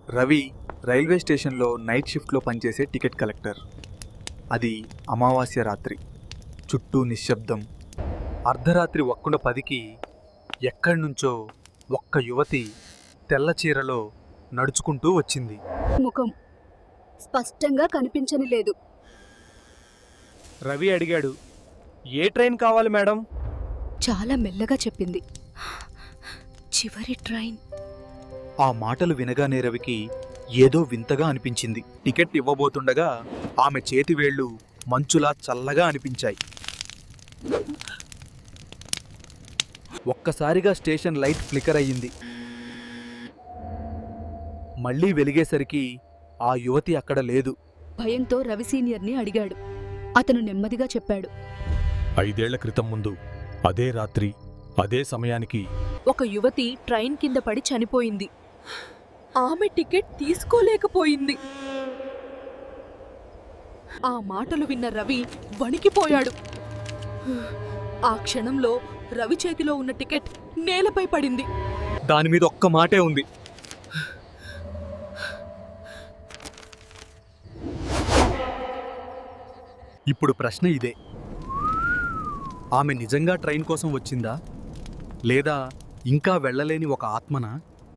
Ravi railway స్టేషన్లో night షిఫ్ట్లో పనిచేసే టికెట్ కలెక్టర్. అది అమావాస్య రాత్రి. చుట్టూ నిశ్శబ్దం. అర్ధరాత్రి 1:10కి ఎక్కడి నుంచో ఒక్క యువతి తెల్ల చీరలో నడుచుకుంటూ వచ్చింది. ముఖం స్పష్టంగా కనిపించని లేదు. రవి అడిగాడు, ఏ ట్రైన్ కావాలి మేడం? చాలా మెల్లగా చెప్పింది, చివరి ట్రైన్. ఆ మాటలు వినగానే రవికి ఏదో వింతగా అనిపించింది. టికెట్ ఇవ్వబోతుండగా ఆమె చేతివేళ్లు మంచులా చల్లగా అనిపించాయి. ఒక్కసారిగా స్టేషన్ లైట్ ఫ్లికర్ అయ్యింది. మళ్లీ వెలిగేసరికి ఆ యువతి అక్కడ లేదు. భయంతో రవి సీనియర్ని అడిగాడు. అతను నెమ్మదిగా చెప్పాడు, 5 ఏళ్ల క్రితం ముందు అదే రాత్రి అదే సమయానికి ఒక యువతి ట్రైన్ కింద పడి చనిపోయింది. ఆమె టికెట్ తీసుకోలేకపోయింది. ఆ మాటలు విన్న రవి వణికిపోయాడు. ఆ క్షణంలో రవి చేతిలో ఉన్న టికెట్ నేలపై పడింది. దాని మీద ఒక్క మాటే ఉంది. ఇప్పుడు ప్రశ్న ఇదే: ఆమె నిజంగా ట్రైన్ కోసం వచ్చిందా, లేదా ఇంకా వెళ్ళలేని ఒక ఆత్మనా?